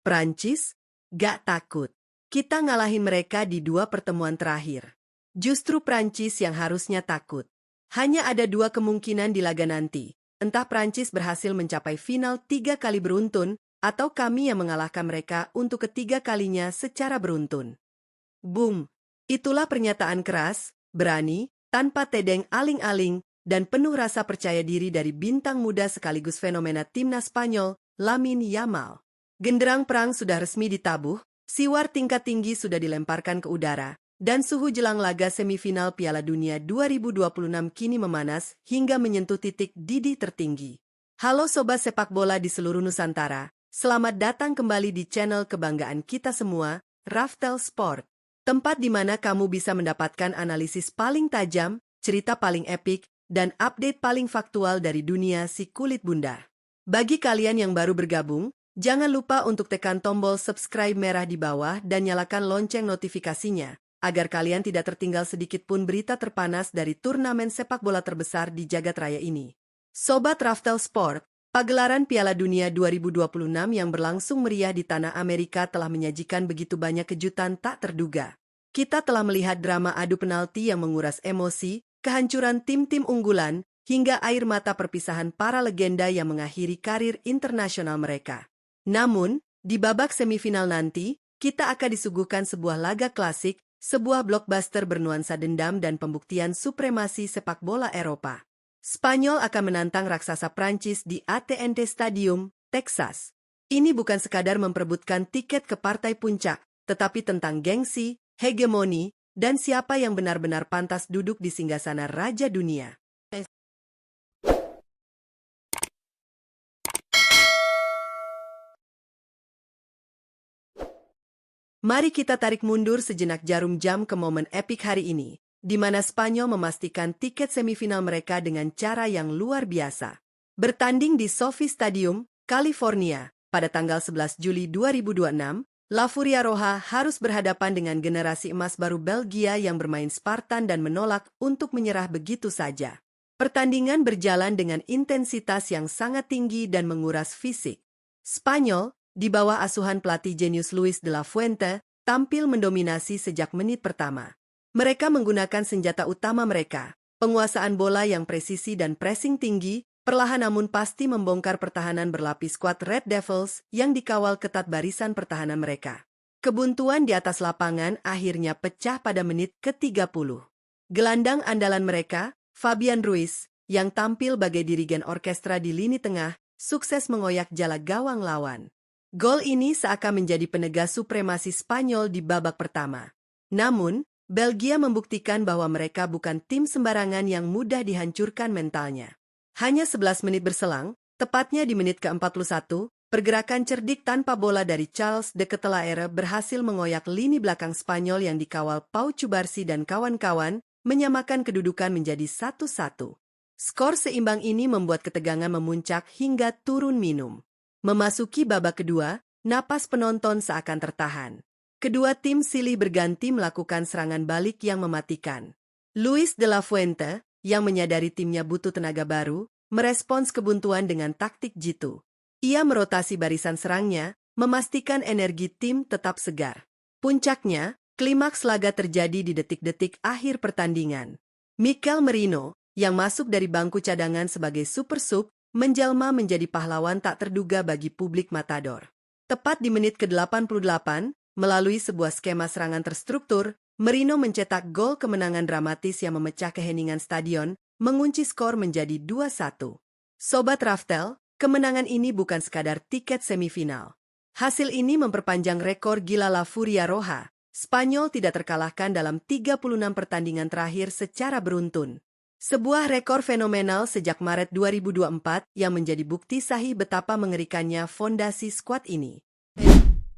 Prancis? Gak takut. Kita ngalahin mereka di 2 pertemuan terakhir. Justru Prancis yang harusnya takut. Hanya ada 2 kemungkinan di laga nanti. Entah Prancis berhasil mencapai final 3 kali beruntun, atau kami yang mengalahkan mereka untuk ketiga kalinya secara beruntun. Boom! Itulah pernyataan keras, berani, tanpa tedeng aling-aling, dan penuh rasa percaya diri dari bintang muda sekaligus fenomena timnas Spanyol, Lamine Yamal. Genderang perang sudah resmi ditabuh, siwar tingkat tinggi sudah dilemparkan ke udara, dan suhu jelang laga semifinal Piala Dunia 2026 kini memanas hingga menyentuh titik didih tertinggi. Halo sobat sepak bola di seluruh Nusantara, selamat datang kembali di channel kebanggaan kita semua, Raftel Sport. Tempat di mana kamu bisa mendapatkan analisis paling tajam, cerita paling epik, dan update paling faktual dari dunia si kulit bundar. Bagi kalian yang baru bergabung, jangan lupa untuk tekan tombol subscribe merah di bawah dan nyalakan lonceng notifikasinya, agar kalian tidak tertinggal sedikit pun berita terpanas dari turnamen sepak bola terbesar di jagat raya ini. Sobat Raftel Sport, pagelaran Piala Dunia 2026 yang berlangsung meriah di tanah Amerika telah menyajikan begitu banyak kejutan tak terduga. Kita telah melihat drama adu penalti yang menguras emosi, kehancuran tim-tim unggulan, hingga air mata perpisahan para legenda yang mengakhiri karir internasional mereka. Namun, di babak semifinal nanti, kita akan disuguhkan sebuah laga klasik, sebuah blockbuster bernuansa dendam dan pembuktian supremasi sepak bola Eropa. Spanyol akan menantang raksasa Prancis di AT&T Stadium, Texas. Ini bukan sekadar memperebutkan tiket ke partai puncak, tetapi tentang gengsi, hegemoni, dan siapa yang benar-benar pantas duduk di singgasana Raja Dunia. Mari kita tarik mundur sejenak jarum jam ke momen epik hari ini, di mana Spanyol memastikan tiket semifinal mereka dengan cara yang luar biasa. Bertanding di SoFi Stadium, California, pada tanggal 11 Juli 2026, La Furia Roja harus berhadapan dengan generasi emas baru Belgia yang bermain Spartan dan menolak untuk menyerah begitu saja. Pertandingan berjalan dengan intensitas yang sangat tinggi dan menguras fisik. Spanyol, di bawah asuhan pelatih jenius Luis de la Fuente, tampil mendominasi sejak menit pertama. Mereka menggunakan senjata utama mereka, penguasaan bola yang presisi dan pressing tinggi, perlahan namun pasti membongkar pertahanan berlapis skuad Red Devils yang dikawal ketat barisan pertahanan mereka. Kebuntuan di atas lapangan akhirnya pecah pada menit ke-30. Gelandang andalan mereka, Fabian Ruiz, yang tampil bagai dirigen orkestra di lini tengah, sukses mengoyak jala gawang lawan. Gol ini seakan menjadi penegas supremasi Spanyol di babak pertama. Namun, Belgia membuktikan bahwa mereka bukan tim sembarangan yang mudah dihancurkan mentalnya. Hanya 11 menit berselang, tepatnya di menit ke-41, pergerakan cerdik tanpa bola dari Charles de Ketelaere berhasil mengoyak lini belakang Spanyol yang dikawal Pau Cubarsí dan kawan-kawan, menyamakan kedudukan menjadi 1-1. Skor seimbang ini membuat ketegangan memuncak hingga turun minum. Memasuki babak kedua, napas penonton seakan tertahan. Kedua tim silih berganti melakukan serangan balik yang mematikan. Luis de la Fuente, yang menyadari timnya butuh tenaga baru, merespons kebuntuan dengan taktik jitu. Ia merotasi barisan serangnya, memastikan energi tim tetap segar. Puncaknya, klimaks laga terjadi di detik-detik akhir pertandingan. Mikel Merino, yang masuk dari bangku cadangan sebagai super sub, menjelma menjadi pahlawan tak terduga bagi publik Matador. Tepat di menit ke-88, melalui sebuah skema serangan terstruktur, Merino mencetak gol kemenangan dramatis yang memecah keheningan stadion, mengunci skor menjadi 2-1. Sobat Raftel, kemenangan ini bukan sekadar tiket semifinal. Hasil ini memperpanjang rekor gila La Furia Roja. Spanyol tidak terkalahkan dalam 36 pertandingan terakhir secara beruntun. Sebuah rekor fenomenal sejak Maret 2024 yang menjadi bukti sahih betapa mengerikannya fondasi skuad ini.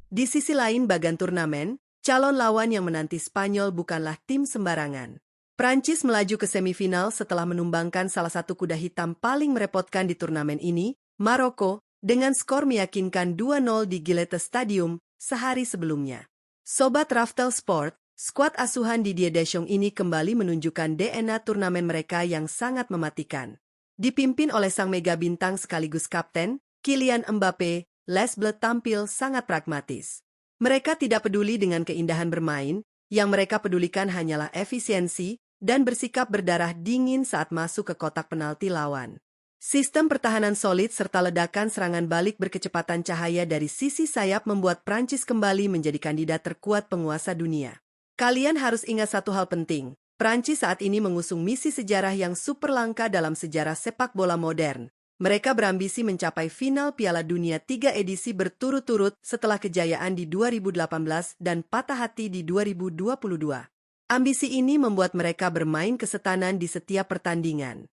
Di sisi lain bagan turnamen, calon lawan yang menanti Spanyol bukanlah tim sembarangan. Prancis melaju ke semifinal setelah menumbangkan salah satu kuda hitam paling merepotkan di turnamen ini, Maroko, dengan skor meyakinkan 2-0 di Gillette Stadium sehari sebelumnya. Sobat Raftel Sport, skuad asuhan Didier Deschamps ini kembali menunjukkan DNA turnamen mereka yang sangat mematikan. Dipimpin oleh sang mega bintang sekaligus kapten, Kylian Mbappé, Les Bleus tampil sangat pragmatis. Mereka tidak peduli dengan keindahan bermain, yang mereka pedulikan hanyalah efisiensi dan bersikap berdarah dingin saat masuk ke kotak penalti lawan. Sistem pertahanan solid serta ledakan serangan balik berkecepatan cahaya dari sisi sayap membuat Prancis kembali menjadi kandidat terkuat penguasa dunia. Kalian harus ingat satu hal penting, Prancis saat ini mengusung misi sejarah yang super langka dalam sejarah sepak bola modern. Mereka berambisi mencapai final Piala Dunia 3 edisi berturut-turut setelah kejayaan di 2018 dan patah hati di 2022. Ambisi ini membuat mereka bermain kesetanan di setiap pertandingan.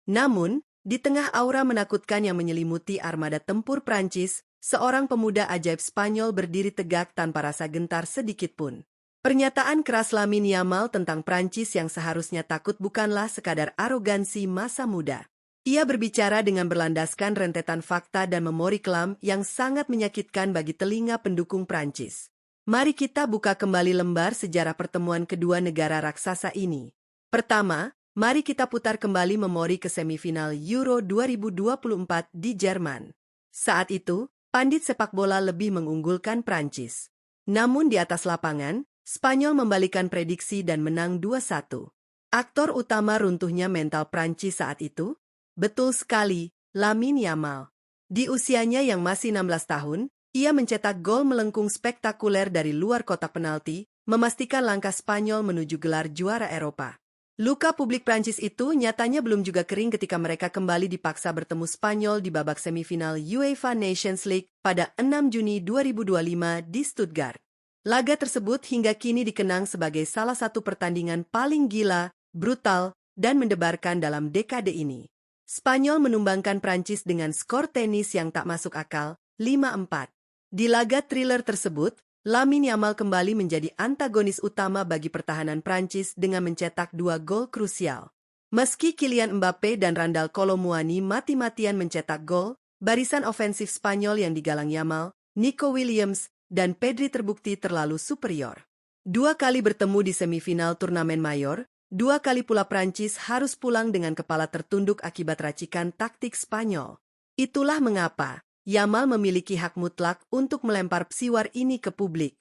Namun, di tengah aura menakutkan yang menyelimuti armada tempur Prancis, seorang pemuda ajaib Spanyol berdiri tegak tanpa rasa gentar sedikitpun. Pernyataan keras Lamine Yamal tentang Prancis yang seharusnya takut bukanlah sekadar arogansi masa muda. Ia berbicara dengan berlandaskan rentetan fakta dan memori kelam yang sangat menyakitkan bagi telinga pendukung Prancis. Mari kita buka kembali lembar sejarah pertemuan kedua negara raksasa ini. Pertama, mari kita putar kembali memori ke semifinal Euro 2024 di Jerman. Saat itu, pandit sepak bola lebih mengunggulkan Prancis. Namun di atas lapangan, Spanyol membalikan prediksi dan menang 2-1. Aktor utama runtuhnya mental Prancis saat itu? Betul sekali, Lamine Yamal. Di usianya yang masih 16 tahun, ia mencetak gol melengkung spektakuler dari luar kotak penalti, memastikan langkah Spanyol menuju gelar juara Eropa. Luka publik Prancis itu nyatanya belum juga kering ketika mereka kembali dipaksa bertemu Spanyol di babak semifinal UEFA Nations League pada 6 Juni 2025 di Stuttgart. Laga tersebut hingga kini dikenang sebagai salah satu pertandingan paling gila, brutal, dan mendebarkan dalam dekade ini. Spanyol menumbangkan Prancis dengan skor tenis yang tak masuk akal, 5-4. Di laga thriller tersebut, Lamine Yamal kembali menjadi antagonis utama bagi pertahanan Prancis dengan mencetak 2 gol krusial. Meski Kylian Mbappe dan Randal Kolo Muani mati-matian mencetak gol, barisan ofensif Spanyol yang digalang Yamal, Nico Williams, dan Pedri terbukti terlalu superior. 2 kali bertemu di semifinal turnamen mayor, 2 kali pula Prancis harus pulang dengan kepala tertunduk akibat racikan taktik Spanyol. Itulah mengapa Yamal memiliki hak mutlak untuk melempar psiwar ini ke publik.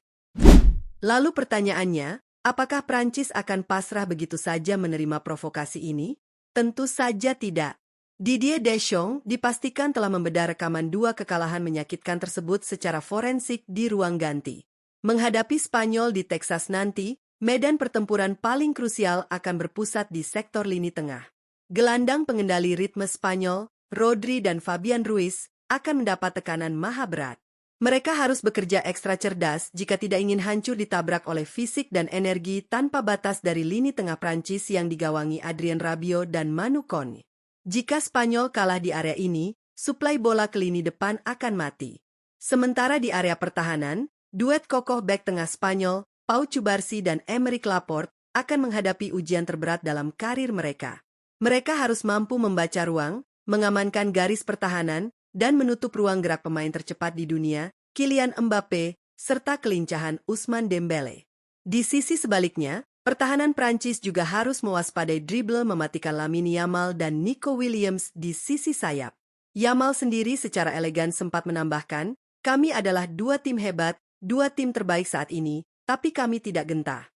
Lalu pertanyaannya, apakah Prancis akan pasrah begitu saja menerima provokasi ini? Tentu saja tidak. Didier Deschamps dipastikan telah membedah rekaman 2 kekalahan menyakitkan tersebut secara forensik di ruang ganti. Menghadapi Spanyol di Texas nanti, medan pertempuran paling krusial akan berpusat di sektor lini tengah. Gelandang pengendali ritme Spanyol, Rodri dan Fabian Ruiz, akan mendapat tekanan maha berat. Mereka harus bekerja ekstra cerdas jika tidak ingin hancur ditabrak oleh fisik dan energi tanpa batas dari lini tengah Prancis yang digawangi Adrien Rabiot dan Manu Kone. Jika Spanyol kalah di area ini, suplai bola ke lini depan akan mati. Sementara di area pertahanan, duet kokoh bek tengah Spanyol, Pau Cubarsí dan Aymeric Laporte, akan menghadapi ujian terberat dalam karir mereka. Mereka harus mampu membaca ruang, mengamankan garis pertahanan, dan menutup ruang gerak pemain tercepat di dunia, Kylian Mbappe, serta kelincahan Ousmane Dembélé. Di sisi sebaliknya, pertahanan Prancis juga harus mewaspadai dribble mematikan Lamine Yamal dan Nico Williams di sisi sayap. Yamal sendiri secara elegan sempat menambahkan, "Kami adalah 2 tim hebat, 2 tim terbaik saat ini, tapi kami tidak gentar."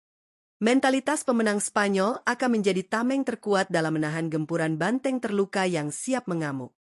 Mentalitas pemenang Spanyol akan menjadi tameng terkuat dalam menahan gempuran banteng terluka yang siap mengamuk.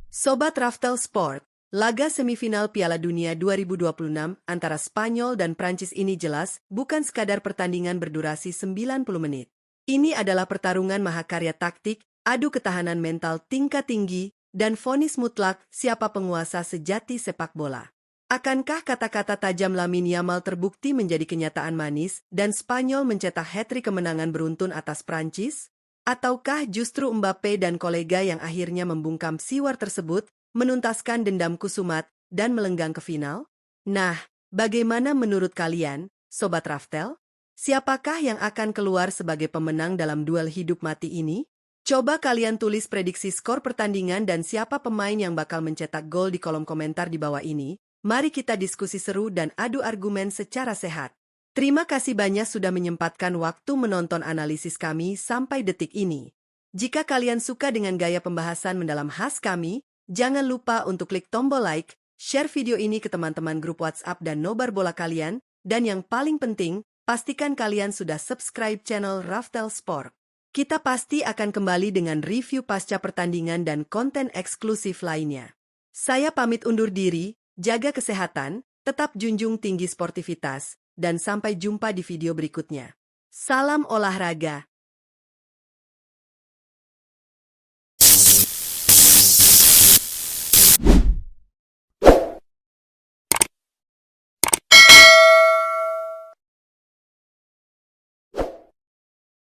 Sobat Raftel Sport, laga semifinal Piala Dunia 2026 antara Spanyol dan Prancis ini jelas bukan sekadar pertandingan berdurasi 90 menit. Ini adalah pertarungan mahakarya taktik, adu ketahanan mental tingkat tinggi, dan vonis mutlak siapa penguasa sejati sepak bola. Akankah kata-kata tajam Lamine Yamal terbukti menjadi kenyataan manis dan Spanyol mencetak hat-trick kemenangan beruntun atas Prancis? Ataukah justru Mbappe dan kolega yang akhirnya membungkam siwar tersebut, menuntaskan dendam kusumat, dan melenggang ke final? Nah, bagaimana menurut kalian, Sobat Raftel? Siapakah yang akan keluar sebagai pemenang dalam duel hidup mati ini? Coba kalian tulis prediksi skor pertandingan dan siapa pemain yang bakal mencetak gol di kolom komentar di bawah ini. Mari kita diskusi seru dan adu argumen secara sehat. Terima kasih banyak sudah menyempatkan waktu menonton analisis kami sampai detik ini. Jika kalian suka dengan gaya pembahasan mendalam khas kami, Jangan lupa untuk klik tombol like, share video ini ke teman-teman grup WhatsApp dan nobar bola kalian, dan yang paling penting, pastikan kalian sudah subscribe channel Raftel Sport. Kita pasti akan kembali dengan review pasca pertandingan dan konten eksklusif lainnya. Saya pamit undur diri, jaga kesehatan, tetap junjung tinggi sportivitas, dan sampai jumpa di video berikutnya. Salam olahraga.